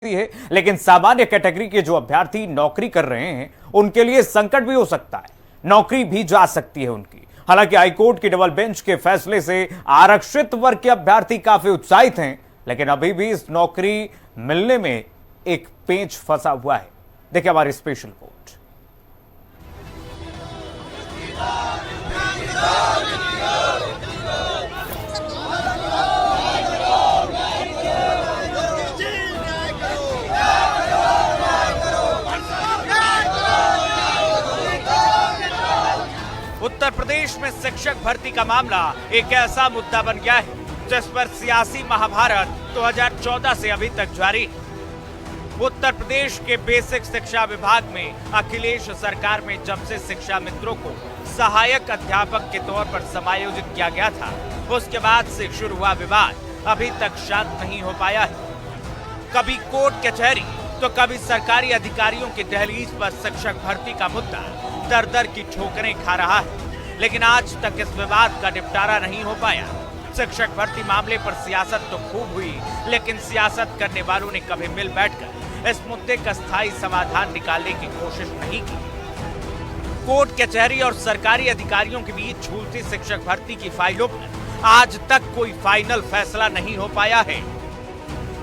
है, लेकिन सामान्य कैटेगरी के जो अभ्यर्थी नौकरी कर रहे हैं उनके लिए संकट भी हो सकता है, नौकरी भी जा सकती है उनकी। हालांकि हाईकोर्ट की डबल बेंच के फैसले से आरक्षित वर्ग के अभ्यर्थी काफी उत्साहित हैं, लेकिन अभी भी इस नौकरी मिलने में एक पेंच फंसा हुआ है। देखिए हमारी स्पेशल रिपोर्ट। उत्तर प्रदेश में शिक्षक भर्ती का मामला एक ऐसा मुद्दा बन गया है जिस पर सियासी महाभारत 2014 से अभी तक जारी है। उत्तर प्रदेश के बेसिक शिक्षा विभाग में अखिलेश सरकार में जब से शिक्षा मित्रों को सहायक अध्यापक के तौर पर समायोजित किया गया था, उसके बाद से शुरू हुआ विवाद अभी तक शांत नहीं हो पाया है। कभी कोर्ट कचहरी तो कभी सरकारी अधिकारियों की दहलीज पर शिक्षक भर्ती का मुद्दा दर दर की ठोकरें खा रहा है, लेकिन आज तक इस विवाद का निपटारा नहीं हो पाया। शिक्षक भर्ती मामले पर सियासत तो खूब हुई, लेकिन सियासत करने वालों ने कभी मिल बैठकर इस मुद्दे का स्थायी समाधान निकालने की कोशिश नहीं की। कोर्ट कचहरी और सरकारी अधिकारियों के बीच झूलती शिक्षक भर्ती की फाइलों पर आज तक कोई फाइनल फैसला नहीं हो पाया है।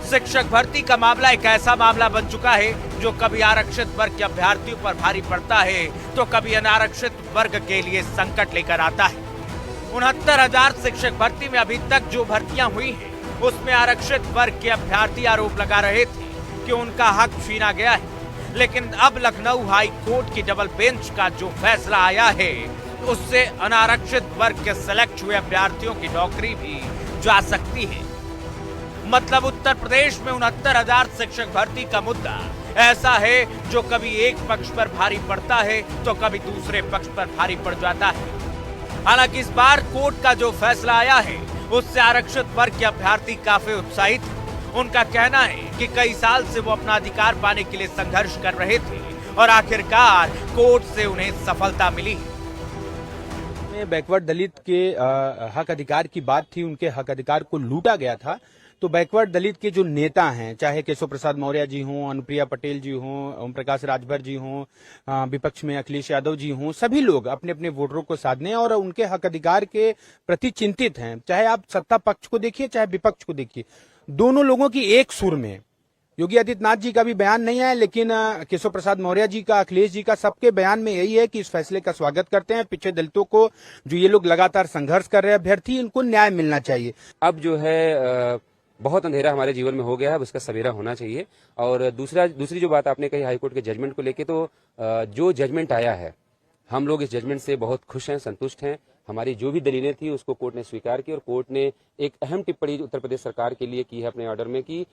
शिक्षक भर्ती का मामला एक ऐसा मामला बन चुका है जो कभी आरक्षित वर्ग के अभ्यर्थियों पर भारी पड़ता है तो कभी अनारक्षित वर्ग के लिए संकट लेकर आता है। 69,000 शिक्षक भर्ती में अभी तक जो भर्तियां हुई हैं, उसमें आरक्षित वर्ग के अभ्यर्थी आरोप लगा रहे थे कि उनका हक छीना गया है, लेकिन अब लखनऊ हाई कोर्ट की डबल बेंच का जो फैसला आया है, उससे अनारक्षित वर्ग के सेलेक्ट हुए अभ्यर्थियों की नौकरी भी जा सकती है। मतलब उत्तर प्रदेश में 69,000 शिक्षक भर्ती का मुद्दा ऐसा है जो कभी एक पक्ष पर भारी पड़ता है तो कभी दूसरे पक्ष पर भारी पड़ जाता है। हालांकि इस बार कोर्ट का जो फैसला आया है उससे आरक्षित वर्ग के अभ्यर्थी काफी उत्साहित हैं। उनका कहना है कि कई साल से वो अपना अधिकार पाने के लिए संघर्ष कर रहे थे और आखिरकार कोर्ट से उन्हें सफलता मिली है। बैकवर्ड दलित के हक अधिकार की बात थी, उनके हक अधिकार को लूटा गया था, तो बैकवर्ड दलित के जो नेता हैं, चाहे केशव प्रसाद मौर्य जी हों, अनुप्रिया पटेल जी हों, ओम प्रकाश राजभर जी हों, विपक्ष में अखिलेश यादव जी हों, सभी लोग अपने अपने वोटरों को साधने और उनके हक अधिकार के प्रति चिंतित हैं। चाहे आप सत्ता पक्ष को देखिए चाहे विपक्ष को देखिए, दोनों लोगों की एक सुर में। योगी आदित्यनाथ जी का भी बयान नहीं है, लेकिन केशव प्रसाद मौर्य जी का, अखिलेश जी का, सबके बयान में यही है कि इस फैसले का स्वागत करते हैं। पिछड़े दलितों को जो ये लोग लगातार संघर्ष कर रहे हैं अभ्यर्थी, इनको न्याय मिलना चाहिए। अब जो है बहुत अंधेरा हमारे जीवन में हो गया है, उसका सवेरा होना चाहिए। और दूसरी जो बात आपने कही हाईकोर्ट के जजमेंट को लेके, तो जो जजमेंट आया है, हम लोग इस जजमेंट से बहुत खुश हैं, संतुष्ट हैं। हमारी जो भी दलीलें थी उसको कोर्ट ने स्वीकार की और कोर्ट ने एक अहम टिप्पणी उत्तर प्रदेश सरकार के लिए की है अपने ऑर्डर में कि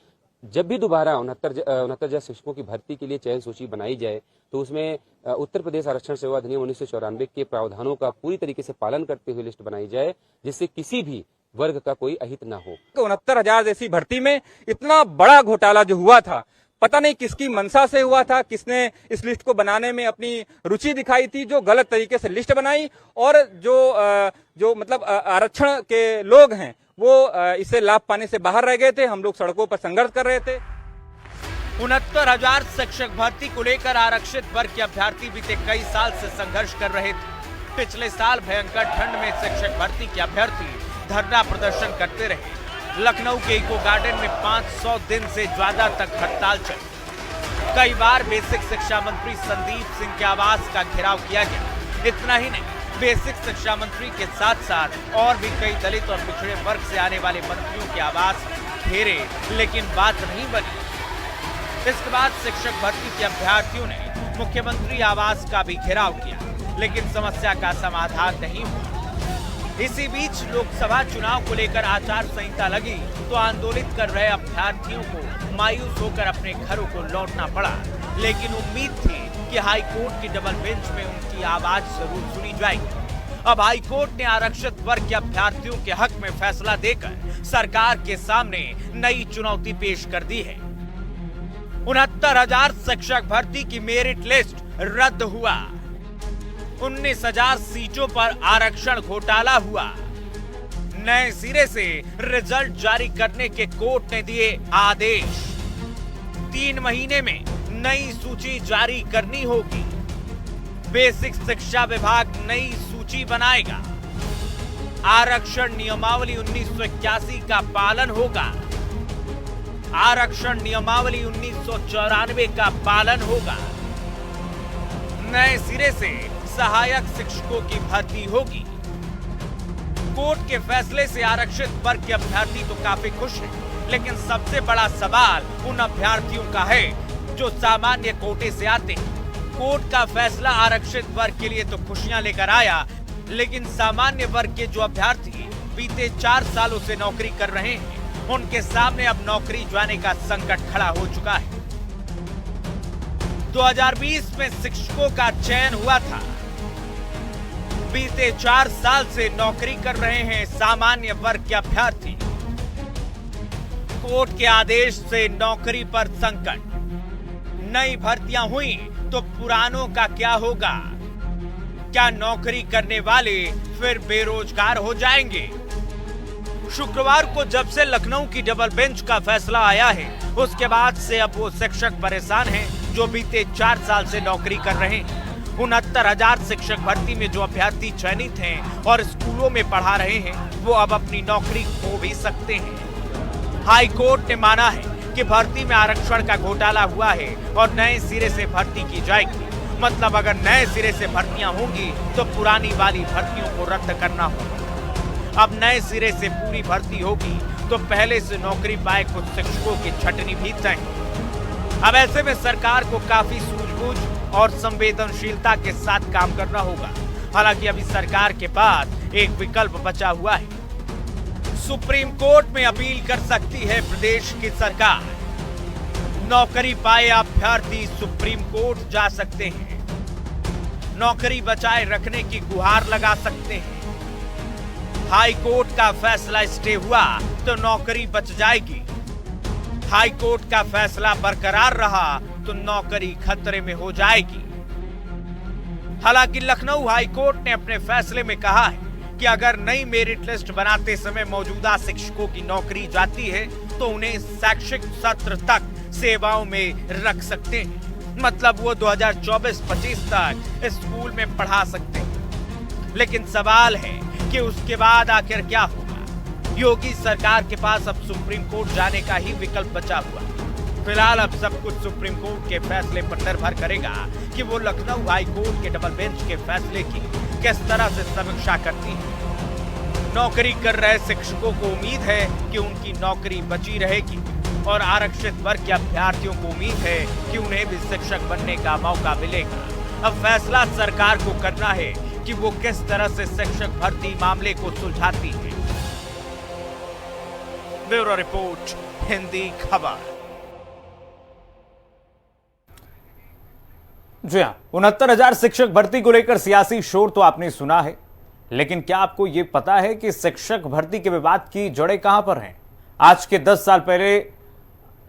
जब भी दोबारा 69,000 शिक्षकों की भर्ती के लिए चयन सूची बनाई जाए तो उसमें उत्तर प्रदेश आरक्षण सेवा अधिनियम 1994 के प्रावधानों का पूरी तरीके से पालन करते हुए लिस्ट बनाई जाए, जिससे किसी भी वर्ग का कोई अहित ना हो। 69,000 जैसी भर्ती में इतना बड़ा घोटाला जो हुआ था, पता नहीं किसकी मंशा से हुआ था, किसने इस लिस्ट को बनाने में अपनी रुचि दिखाई थी, जो गलत तरीके से लिस्ट बनाई और जो मतलब आरक्षण के लोग हैं वो इससे लाभ पाने से बाहर रह गए थे। हम लोग सड़कों पर संघर्ष कर रहे थे। 69,000 शिक्षक भर्ती को लेकर आरक्षित वर्ग के अभ्यर्थी बीते कई साल से संघर्ष कर रहे थे। पिछले साल भयंकर ठंड में शिक्षक भर्ती के अभ्यर्थी धरना प्रदर्शन करते रहे। लखनऊ के इको गार्डन में 500 दिन से ज्यादा तक हड़ताल चली। कई बार बेसिक शिक्षा मंत्री संदीप सिंह के आवास का घेराव किया गया। इतना ही नहीं, बेसिक शिक्षा मंत्री के साथ साथ और भी कई दलित और पिछड़े वर्ग से आने वाले मंत्रियों के आवास घेरे, लेकिन बात नहीं बनी। इसके बाद शिक्षक भर्ती के अभ्यर्थियों ने मुख्यमंत्री आवास का भी घेराव किया, लेकिन समस्या का समाधान नहीं हुआ। इसी बीच लोकसभा चुनाव को लेकर आचार संहिता लगी तो आंदोलित कर रहे अभ्यर्थियों को मायूस होकर अपने घरों को लौटना पड़ा, लेकिन उम्मीद थी कि हाईकोर्ट की डबल बेंच में उनकी आवाज जरूर सुनी जाएगी। अब हाईकोर्ट ने आरक्षित वर्ग के अभ्यर्थियों के हक में फैसला देकर सरकार के सामने नई चुनौती पेश कर दी है। 69,000 शिक्षक भर्ती की मेरिट लिस्ट रद्द हुआ। 19,000 सीटों पर आरक्षण घोटाला हुआ। नए सिरे से रिजल्ट जारी करने के कोर्ट ने दिए आदेश। 3 महीने में नई सूची जारी करनी होगी। बेसिक शिक्षा विभाग नई सूची बनाएगा। आरक्षण नियमावली 1981 का पालन होगा। आरक्षण नियमावली 1994 का पालन होगा। नए सिरे से सहायक शिक्षकों की भर्ती होगी। कोर्ट के फैसले से आरक्षित वर्ग के अभ्यर्थी तो काफी खुश हैं, लेकिन सबसे बड़ा सवाल उन अभ्यर्थियों का है जो सामान्य कोटे से आते हैं। कोर्ट का फैसला आरक्षित वर्ग के लिए तो खुशियां लेकर आया, लेकिन सामान्य वर्ग के जो अभ्यर्थी बीते 4 सालों से नौकरी कर रहे हैं, उनके सामने अब नौकरी जाने का संकट खड़ा हो चुका है। 2020 में शिक्षकों का चयन हुआ था। बीते 4 साल से नौकरी कर रहे हैं सामान्य वर्ग के अभ्यर्थी। कोर्ट के आदेश से नौकरी पर संकट। नई भर्तियां हुई तो पुरानों का क्या होगा? क्या नौकरी करने वाले फिर बेरोजगार हो जाएंगे? शुक्रवार को जब से लखनऊ की डबल बेंच का फैसला आया है, उसके बाद से अब वो शिक्षक परेशान हैं जो बीते 4 साल से नौकरी कर रहे हैं। 69,000 शिक्षक भर्ती में जो अभ्यर्थी चयनित हैं और स्कूलों में पढ़ा रहे हैं, वो अब अपनी नौकरी खो भी सकते हैं। हाई कोर्ट ने माना है कि भर्ती में आरक्षण का घोटाला हुआ है और नए सिरे से भर्ती की जाएगी। मतलब अगर नए सिरे से भर्तियां होंगी तो पुरानी वाली भर्तियों को रद्द करना होगा। अब नए सिरे से पूरी भर्ती होगी तो पहले से नौकरी पाए कुछ शिक्षकों की छटनी भी तय है। अब ऐसे में सरकार को काफी सूझबूझ और संवेदनशीलता के साथ काम करना होगा। हालांकि अभी सरकार के पास एक विकल्प बचा हुआ है। सुप्रीम कोर्ट में अपील कर सकती है प्रदेश की सरकार। नौकरी पाए अभ्यर्थी सुप्रीम कोर्ट जा सकते हैं। नौकरी बचाए रखने की गुहार लगा सकते हैं। हाई कोर्ट का फैसला स्टे हुआ तो नौकरी बच जाएगी। हाई कोर्ट का फैसला बरकरार रहा तो नौकरी खतरे में हो जाएगी। हालांकि लखनऊ हाई कोर्ट ने अपने फैसले में कहा है कि अगर नई मेरिट लिस्ट बनाते समय मौजूदा शिक्षकों की नौकरी जाती है तो उन्हें शैक्षिक सत्र तक सेवाओं में रख सकते हैं। मतलब वो 2024-25 तक स्कूल में पढ़ा सकते हैं। लेकिन सवाल है कि उसके बाद आखिर क्या होगा? योगी सरकार के पास अब सुप्रीम कोर्ट जाने का ही विकल्प बचा हुआ। फिलहाल अब सब कुछ सुप्रीम कोर्ट के फैसले पर निर्भर करेगा कि वो लखनऊ हाई कोर्ट के डबल बेंच के फैसले की किस तरह से समीक्षा करती है। नौकरी कर रहे शिक्षकों को उम्मीद है कि उनकी नौकरी बची रहेगी और आरक्षित वर्ग के अभ्यर्थियों को उम्मीद है कि उन्हें भी शिक्षक बनने का मौका मिलेगा। अब फैसला सरकार को करना है कि वो किस तरह से शिक्षक भर्ती मामले को सुलझाती है। ब्यूरो रिपोर्ट, हिंदी खबर। जी हाँ, 69,000 शिक्षक भर्ती को लेकर सियासी शोर तो आपने सुना है, लेकिन क्या आपको यह पता है कि शिक्षक भर्ती के विवाद की जड़ें कहां पर हैं? आज के 10 साल पहले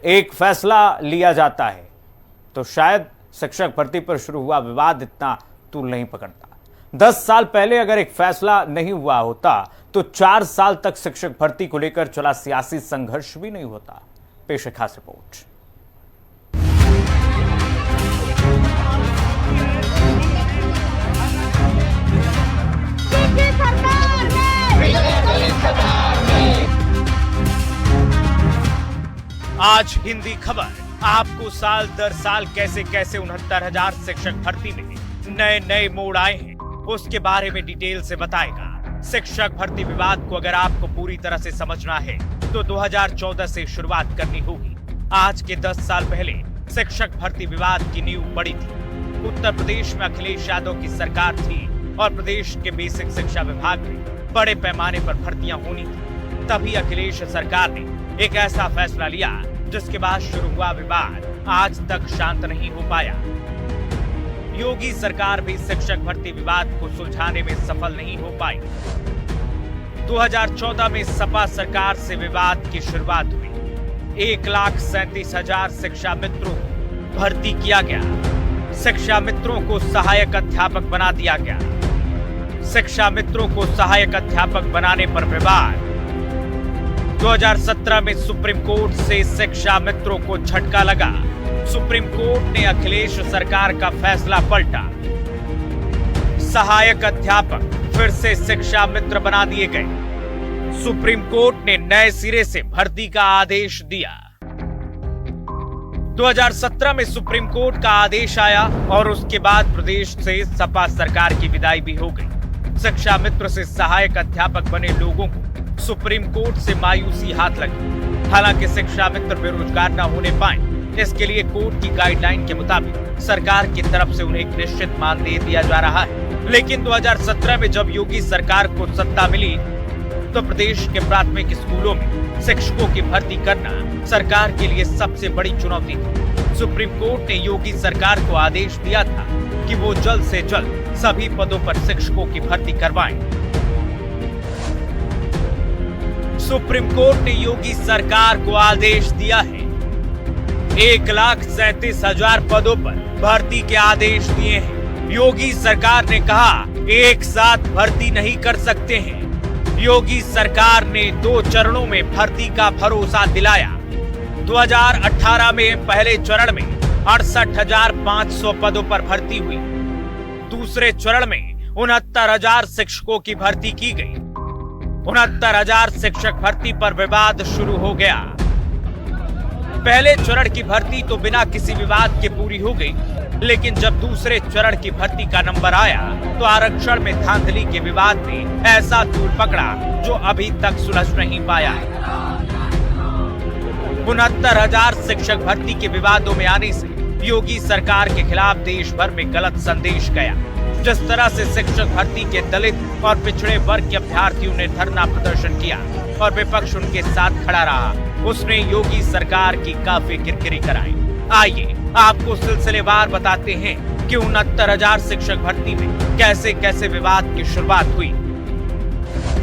एक फैसला लिया जाता है तो शायद शिक्षक भर्ती पर शुरू हुआ विवाद इतना तूल नहीं पकड़ता। 10 साल पहले अगर एक फैसला नहीं हुआ होता तो 4 साल तक शिक्षक भर्ती को लेकर चला सियासी संघर्ष भी नहीं होता। पेश है खास रिपोर्ट। आज हिंदी खबर आपको साल दर साल कैसे कैसे 69,000 शिक्षक भर्ती में नए नए मोड़ आए हैं उसके बारे में डिटेल से बताएगा। शिक्षक भर्ती विवाद को अगर आपको पूरी तरह से समझना है तो 2014 से शुरुआत करनी होगी। आज के 10 साल पहले शिक्षक भर्ती विवाद की नींव पड़ी थी। उत्तर प्रदेश में अखिलेश यादव की सरकार थी और प्रदेश के बेसिक शिक्षा विभाग में बड़े पैमाने पर भर्तियां होनी थी। तभी अखिलेश सरकार ने एक ऐसा फैसला लिया जिसके बाद शुरू हुआ विवाद आज तक शांत नहीं हो पाया। योगी सरकार भी शिक्षक भर्ती विवाद को सुलझाने में सफल नहीं हो पाई। 2014 में सपा सरकार से विवाद की शुरुआत हुई। 1,37,000 शिक्षा मित्रों को भर्ती किया गया। शिक्षा मित्रों को सहायक अध्यापक बना दिया गया। शिक्षा मित्रों को सहायक अध्यापक बनाने पर विवाद। 2017 में सुप्रीम कोर्ट से शिक्षा मित्रों को झटका लगा। सुप्रीम कोर्ट ने अखिलेश सरकार का फैसला पलटा। सहायक अध्यापक फिर से शिक्षा मित्र बना दिए गए। सुप्रीम कोर्ट ने नए सिरे से भर्ती का आदेश दिया। 2017 में सुप्रीम कोर्ट का आदेश आया और उसके बाद प्रदेश से सपा सरकार की विदाई भी हो गई। शिक्षा मित्र से सहायक अध्यापक बने लोगों को सुप्रीम कोर्ट से मायूसी हाथ लगी। हालांकि शिक्षा मित्र बेरोजगार न होने पाए, इसके लिए कोर्ट की गाइडलाइन के मुताबिक सरकार की तरफ से उन्हें एक निश्चित मानदेय दिया जा रहा है। लेकिन 2017 में जब योगी सरकार को सत्ता मिली तो प्रदेश के प्राथमिक स्कूलों में शिक्षकों की भर्ती करना सरकार के लिए सबसे बड़ी चुनौती थी। सुप्रीम कोर्ट ने योगी सरकार को आदेश दिया था कि वो जल्द से जल्द सभी पदों पर शिक्षकों की भर्ती करवाएं। सुप्रीम कोर्ट ने योगी सरकार को आदेश दिया है। 1,37,000 पदों पर भर्ती के आदेश दिए हैं। योगी सरकार ने कहा एक साथ भर्ती नहीं कर सकते हैं। योगी सरकार ने 2 चरणों में भर्ती का भरोसा दिलाया। 2018 में पहले चरण में 68,500 पदों पर भर्ती हुई। दूसरे चरण में 69,000 शिक्षकों की भर्ती की गई। 69,000 शिक्षक भर्ती पर विवाद शुरू हो गया। पहले चरण की भर्ती तो बिना किसी विवाद के पूरी हो गई, लेकिन जब दूसरे चरण की भर्ती का नंबर आया तो आरक्षण में धांधली के विवाद ने ऐसा तूल पकड़ा जो अभी तक सुलझ नहीं पाया है। 69,000 शिक्षक भर्ती के विवादों में आने से योगी सरकार के खिलाफ देश भर में गलत संदेश गया। जिस तरह से शिक्षक भर्ती के दलित और पिछड़े वर्ग के अभ्यर्थियों ने धरना प्रदर्शन किया और विपक्ष उनके साथ खड़ा रहा, उसने योगी सरकार की काफी किरकिरी कराई। आइए आपको सिलसिलेवार बताते हैं कि 69,000 शिक्षक भर्ती में कैसे कैसे विवाद की शुरुआत हुई।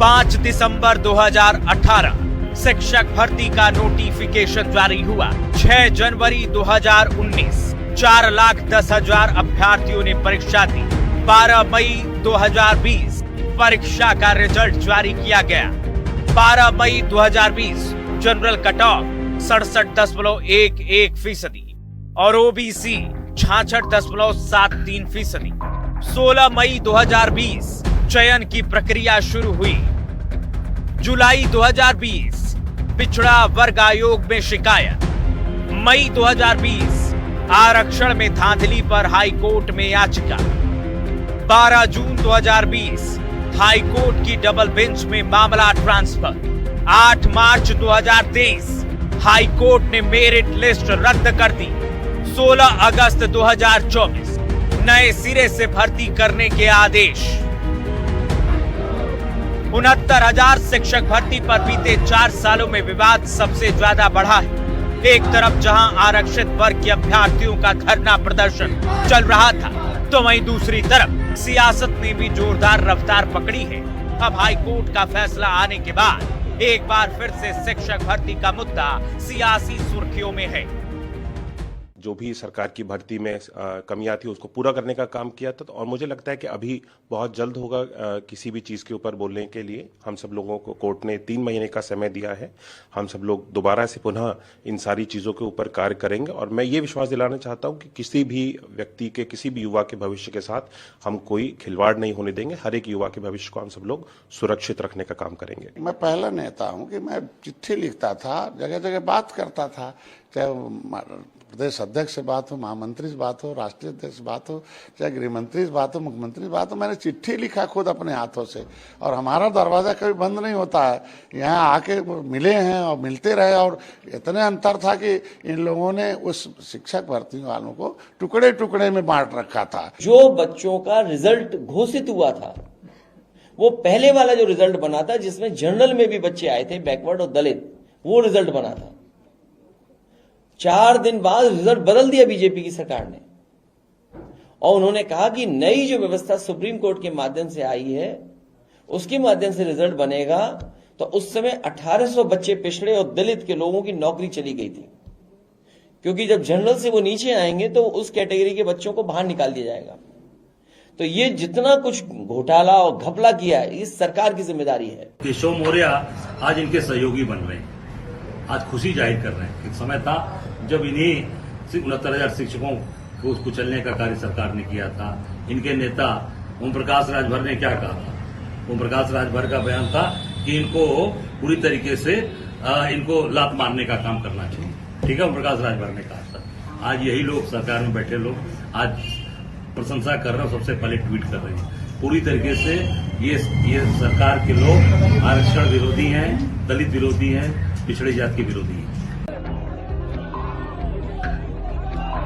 5 दिसंबर 2018 शिक्षक भर्ती का नोटिफिकेशन जारी हुआ। 6 जनवरी 2019 4,10,000 अभ्यर्थियों ने परीक्षा दी। 12 मई 2020 परीक्षा का रिजल्ट जारी किया गया। 12 मई 2020 जनरल कट ऑफ 67.11% और ओबीसी 66.73%। 16 मई 2020 चयन की प्रक्रिया शुरू हुई। जुलाई 2020 पिछड़ा वर्ग आयोग में शिकायत। मई 2020 आरक्षण में धांधली पर हाई कोर्ट में याचिका। 12 जून 2020 हाई कोर्ट की डबल बेंच में मामला ट्रांसफर। 8 मार्च 2023 हाई कोर्ट ने मेरिट लिस्ट रद्द कर दी। 16 अगस्त 2024 नए सिरे से भर्ती करने के आदेश। 69,000 शिक्षक भर्ती पर बीते 4 सालों में विवाद सबसे ज्यादा बढ़ा है। एक तरफ जहां आरक्षित वर्ग के अभ्यर्थियों का धरना प्रदर्शन चल रहा था, तो वहीं दूसरी तरफ सियासत ने भी जोरदार रफ्तार पकड़ी है। अब हाई कोर्ट का फैसला आने के बाद एक बार फिर से शिक्षक भर्ती का मुद्दा सियासी सुर्खियों में है। जो भी सरकार की भर्ती में कमियां थी उसको पूरा करने का काम किया था, और मुझे लगता है कि अभी बहुत जल्द होगा किसी भी चीज़ के ऊपर बोलने के लिए। हम सब लोगों को कोर्ट ने 3 महीने का समय दिया है। हम सब लोग दोबारा से पुनः इन सारी चीज़ों के ऊपर कार्य करेंगे, और मैं ये विश्वास दिलाना चाहता हूँ कि किसी भी व्यक्ति के, किसी भी युवा के भविष्य के साथ हम कोई खिलवाड़ नहीं होने देंगे। हर एक युवा के भविष्य को हम सब लोग सुरक्षित रखने का काम करेंगे। मैं पहला नेता हूँ कि मैं चिट्ठी लिखता था, जगह जगह बात करता था, चाहे प्रदेश अध्यक्ष से बात हो, महामंत्री से बात हो, राष्ट्रीय अध्यक्ष से बात हो, चाहे गृह मंत्री से बात हो, मुख्यमंत्री से बात हो, मैंने चिट्ठी लिखा खुद अपने हाथों से। और हमारा दरवाजा कभी बंद नहीं होता है। यहाँ आके मिले हैं और मिलते रहे, और इतने अंतर था कि इन लोगों ने उस शिक्षक भर्ती वालों को टुकड़े टुकड़े में बांट रखा था। जो बच्चों का रिजल्ट घोषित हुआ था, वो पहले वाला जो रिजल्ट बना था, जिसमें जनरल में भी बच्चे आए थे, बैकवर्ड और दलित, वो रिजल्ट बना था। 4 दिन बाद रिजल्ट बदल दिया बीजेपी की सरकार ने, और उन्होंने कहा कि नई जो व्यवस्था सुप्रीम कोर्ट के माध्यम से आई है, उसके माध्यम से रिजल्ट बनेगा। तो उस समय 1800 बच्चे पिछड़े और दलित के लोगों की नौकरी चली गई थी, क्योंकि जब जनरल से वो नीचे आएंगे तो उस कैटेगरी के बच्चों को बाहर निकाल दिया जाएगा। तो ये जितना कुछ घोटाला और घपला किया है, इस सरकार की जिम्मेदारी है। केशव मौर्य आज इनके सहयोगी बन रहे हैं, आज खुशी जाहिर कर रहे हैं। एक समय था जब इन्हीं 69,000 शिक्षकों को कुचलने का कार्य सरकार ने किया था। इनके नेता ओम प्रकाश राजभर ने क्या कहा था? ओम प्रकाश राजभर का बयान था कि इनको पूरी तरीके से इनको लात मारने का काम करना चाहिए। ठीक है, ओम प्रकाश राजभर ने कहा था। आज यही लोग, सरकार में बैठे लोग, आज प्रशंसा कर रहे हैं, सबसे पहले ट्वीट कर रहे हैं। पूरी तरीके से ये सरकार के लोग आरक्षण विरोधी हैं, दलित विरोधी हैं, पिछड़ी जाति के विरोधी हैं।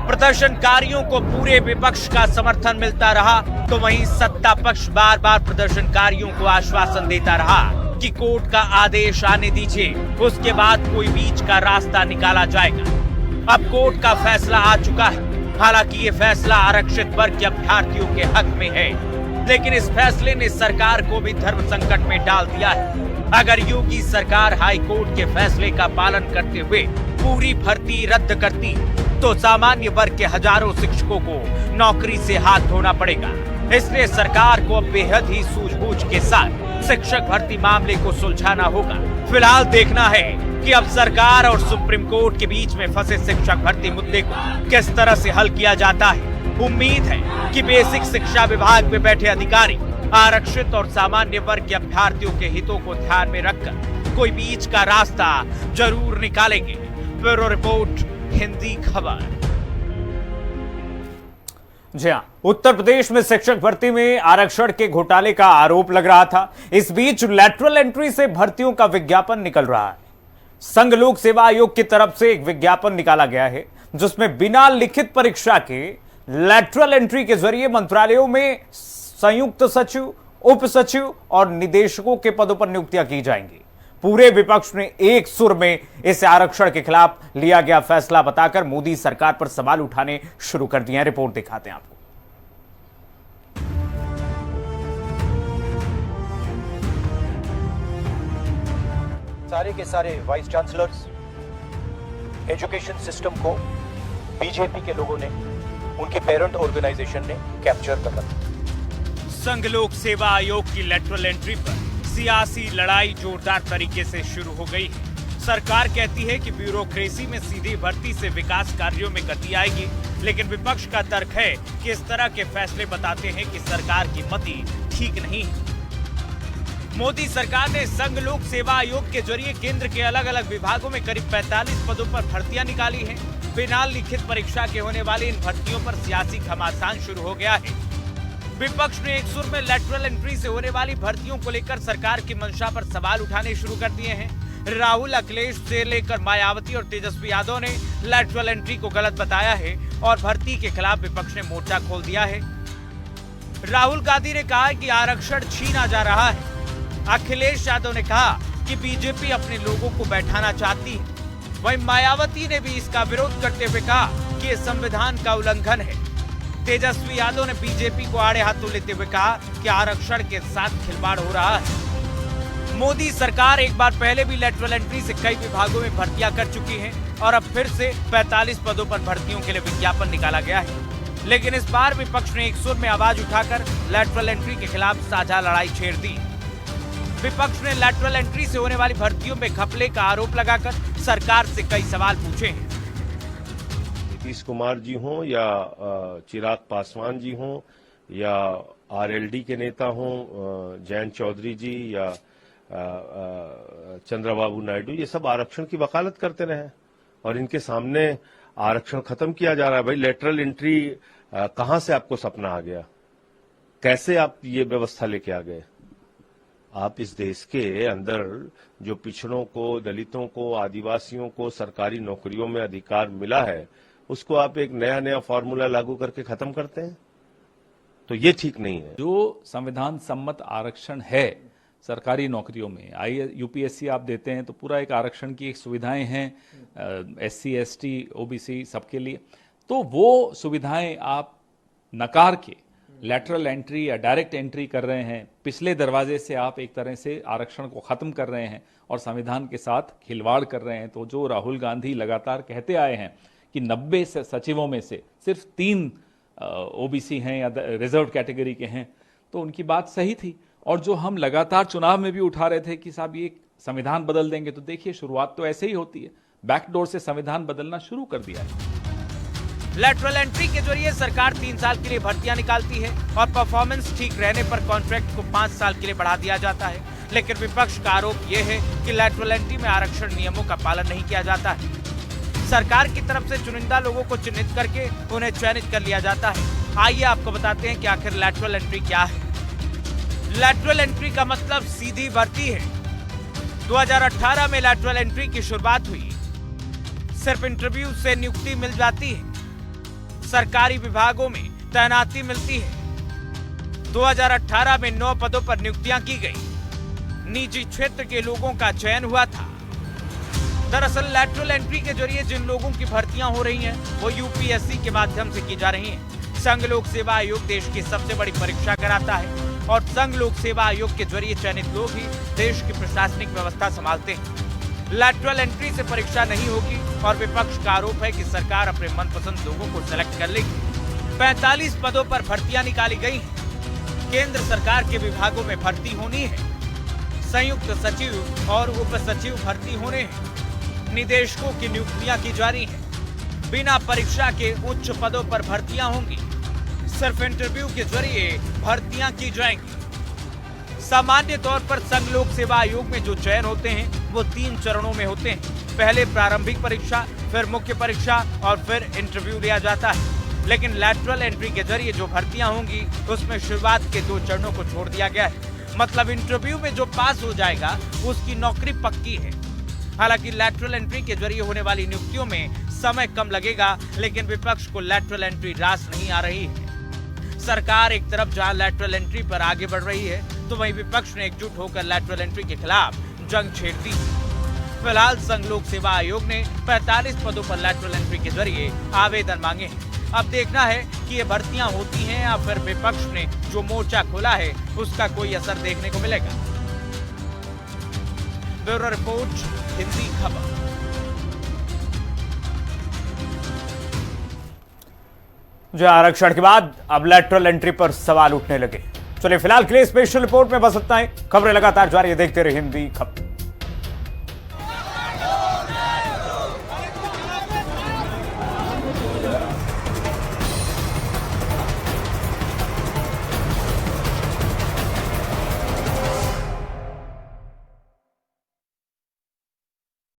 प्रदर्शनकारियों को पूरे विपक्ष का समर्थन मिलता रहा, तो वहीं सत्ता पक्ष बार बार प्रदर्शनकारियों को आश्वासन देता रहा कि कोर्ट का आदेश आने दीजिए, उसके बाद कोई बीच का रास्ता निकाला जाएगा। अब कोर्ट का फैसला आ चुका है। हालांकि ये फैसला आरक्षित वर्ग के अभ्यर्थियों के हक में है, लेकिन इस फैसले ने सरकार को भी धर्म संकट में डाल दिया है। अगर योगी सरकार हाई कोर्ट के फैसले का पालन करते हुए पूरी भर्ती रद्द करती, तो सामान्य वर्ग के हजारों शिक्षकों को नौकरी से हाथ धोना पड़ेगा। इसलिए सरकार को अब बेहद ही सूझबूझ के साथ शिक्षक भर्ती मामले को सुलझाना होगा। फिलहाल देखना है कि अब सरकार और सुप्रीम कोर्ट के बीच में फंसे शिक्षक भर्ती मुद्दे को किस तरह से हल किया जाता है। उम्मीद है कि बेसिक शिक्षा विभाग में बैठे अधिकारी आरक्षित और सामान्य वर्ग के अभ्यर्थियों के हितों को ध्यान में रखकर कोई बीच का रास्ता जरूर निकालेंगे। ब्यूरो रिपोर्ट, हिंदी खबर। जी हाँ, उत्तर प्रदेश में शिक्षक भर्ती में आरक्षण के घोटाले का आरोप लग रहा था। इस बीच लैटरल एंट्री से भर्तियों का विज्ञापन निकल रहा है। संघ लोक सेवा आयोग की तरफ से एक विज्ञापन निकाला गया है, जिसमें बिना लिखित परीक्षा के लैटरल एंट्री के जरिए मंत्रालयों में संयुक्त सचिव, उप सचिव और निदेशकों के पदों पर नियुक्तियां की जाएंगी। पूरे विपक्ष ने एक सुर में इस आरक्षण के खिलाफ लिया गया फैसला बताकर मोदी सरकार पर सवाल उठाने शुरू कर दिए हैं। रिपोर्ट दिखाते हैं आपको। सारे के सारे वाइस चांसलर्स, एजुकेशन सिस्टम को बीजेपी के लोगों ने, उनके पेरेंट ऑर्गेनाइजेशन ने कैप्चर कर रखा। संघ लोक सेवा आयोग की लैटरल एंट्री पर सियासी लड़ाई जोरदार तरीके से शुरू हो गई है। सरकार कहती है कि ब्यूरोक्रेसी में सीधी भर्ती से विकास कार्यों में गति आएगी, लेकिन विपक्ष का तर्क है कि इस तरह के फैसले बताते हैं कि सरकार की मति ठीक नहीं है। मोदी सरकार ने संघ लोक सेवा आयोग के जरिए केंद्र के अलग अलग विभागों में करीब 45 पदों पर भर्तियां निकाली हैं। बिना लिखित परीक्षा के होने वाली इन भर्तियों पर सियासी घमासान शुरू हो गया है। विपक्ष ने एक सुर में लैटरल एंट्री से होने वाली भर्तियों को लेकर सरकार की मंशा पर सवाल उठाने शुरू कर दिए हैं। राहुल, अखिलेश से लेकर मायावती और तेजस्वी यादव ने लैटरल एंट्री को गलत बताया है और भर्ती के खिलाफ विपक्ष ने मोर्चा खोल दिया है। राहुल गांधी ने कहा कि आरक्षण छीना जा रहा है। अखिलेश यादव ने कहा कि बीजेपी अपने लोगों को बैठाना चाहती है। वहीं मायावती ने भी इसका विरोध करते हुए कहा कि यह संविधान का उल्लंघन है। तेजस्वी यादव ने बीजेपी को आड़े हाथों लेते हुए कहा कि आरक्षण के साथ खिलवाड़ हो रहा है। मोदी सरकार एक बार पहले भी लैटरल एंट्री से कई विभागों में भर्तियां कर चुकी है और अब फिर से 45 पदों पर भर्तियों के लिए विज्ञापन निकाला गया है। लेकिन इस बार विपक्ष ने एक सुर में आवाज उठाकर लैटरल एंट्री के खिलाफ साझा लड़ाई छेड़ दी। विपक्ष ने लैटरल एंट्री से होने वाली भर्तियों में घपले का आरोप लगाकर सरकार से कई सवाल पूछे हैं। नीतीश कुमार जी हों या चिराग पासवान जी हों या आरएलडी के नेता हों जयंत चौधरी जी या चंद्रबाबू नायडू, ये सब आरक्षण की वकालत करते रहे और इनके सामने आरक्षण खत्म किया जा रहा है। भाई लैटरल एंट्री कहां से आपको सपना आ गया? कैसे आप ये व्यवस्था लेके आ गए? आप इस देश के अंदर जो पिछड़ों को, दलितों को, आदिवासियों को सरकारी नौकरियों में अधिकार मिला है, उसको आप एक नया नया फॉर्मूला लागू करके खत्म करते हैं, तो ये ठीक नहीं है। जो संविधान सम्मत आरक्षण है सरकारी नौकरियों में, यूपीएससी आप देते हैं तो पूरा एक आरक्षण की एक सुविधाएं हैं एससी, एसटी, ओबीसी सबके लिए, तो वो सुविधाएं आप नकार के लैटरल एंट्री या डायरेक्ट एंट्री कर रहे हैं। पिछले दरवाजे से आप एक तरह से आरक्षण को खत्म कर रहे हैं और संविधान के साथ खिलवाड़ कर रहे हैं। तो जो राहुल गांधी लगातार कहते आए हैं कि 90 सचिवों में से सिर्फ 3 ओबीसी हैं या रिजर्व कैटेगरी के हैं, तो उनकी बात सही थी। और जो हम लगातार चुनाव में भी उठा रहे थे कि साहब ये संविधान बदल देंगे, तो देखिए शुरुआत तो ऐसे ही होती है, बैकडोर से संविधान बदलना शुरू कर दिया है। लैटरल एंट्री के जरिए सरकार 3 साल के लिए भर्तियां निकालती है और परफॉर्मेंस ठीक रहने पर कॉन्ट्रैक्ट को 5 साल के लिए बढ़ा दिया जाता है। लेकिन विपक्ष का आरोप यह है कि लैटरल एंट्री में आरक्षण नियमों का पालन नहीं किया जाता है। सरकार की तरफ से चुनिंदा लोगों को चिन्हित करके उन्हें चयनित कर लिया जाता है। आइए आपको बताते हैं कि आखिर लैटरल एंट्री क्या है। लैटरल एंट्री का मतलब सीधी भर्ती है। 2018 में लैटरल एंट्री की शुरुआत हुई। सिर्फ इंटरव्यू से नियुक्ति मिल जाती है। सरकारी विभागों में तैनाती मिलती है। 2018 में 9 पदों पर नियुक्तियां की गई। निजी क्षेत्र के लोगों का चयन हुआ था। दरअसल लैटरल एंट्री के जरिए जिन लोगों की भर्तियां हो रही हैं, वो यूपीएससी के माध्यम से की जा रही हैं। संघ लोक सेवा आयोग देश की सबसे बड़ी परीक्षा कराता है और संघ लोक सेवा आयोग के जरिए चयनित लोग ही देश की प्रशासनिक व्यवस्था संभालते हैं। लैटरल एंट्री से परीक्षा नहीं होगी और विपक्ष का आरोप है कि सरकार अपने मनपसंद लोगों को सेलेक्ट कर लेगी। 45 पदों पर भर्तियां निकाली गई हैं। केंद्र सरकार के विभागों में भर्ती होनी है। संयुक्त सचिव और उप सचिव भर्ती होने हैं। निदेशकों की नियुक्तियां की जा रही हैं। बिना परीक्षा के उच्च पदों पर भर्तियां होंगी। सिर्फ इंटरव्यू के जरिए भर्तियां की जाएंगी। सामान्य तौर पर संघ लोक सेवा आयोग में जो चयन होते हैं वो 3 चरणों में होते हैं। पहले प्रारंभिक परीक्षा, फिर मुख्य परीक्षा और फिर इंटरव्यू लिया जाता है। लेकिन लैटरल एंट्री के जरिए जो भर्तियां होंगी उसमें शुरुआत के 2 चरणों को छोड़ दिया गया है। मतलब इंटरव्यू में जो पास हो जाएगा उसकी नौकरी पक्की है। हालांकि लैटरल एंट्री के जरिए होने वाली नियुक्तियों में समय कम लगेगा, लेकिन विपक्ष को लैटरल एंट्री रास नहीं आ रही है। सरकार एक तरफ जहां लैटरल एंट्री पर आगे बढ़ रही है, तो वहीं विपक्ष ने एकजुट होकर लैटरल एंट्री के खिलाफ जंग छेड़ दी। फिलहाल संघ लोक सेवा आयोग ने 45 पदों पर लैटरल एंट्री के जरिए आवेदन मांगे हैं। अब देखना है कि ये भर्तियां होती हैं या फिर विपक्ष ने जो मोर्चा खोला है उसका कोई असर देखने को मिलेगा। ब्यूरो रिपोर्ट, हिंदी खबर। जो आरक्षण के बाद अब लैटरल एंट्री पर सवाल उठने लगे। चलिए फिलहाल के लिए स्पेशल रिपोर्ट में बस इतना ही। खबरें लगातार जारी है, देखते रहिए हिंदी खबर।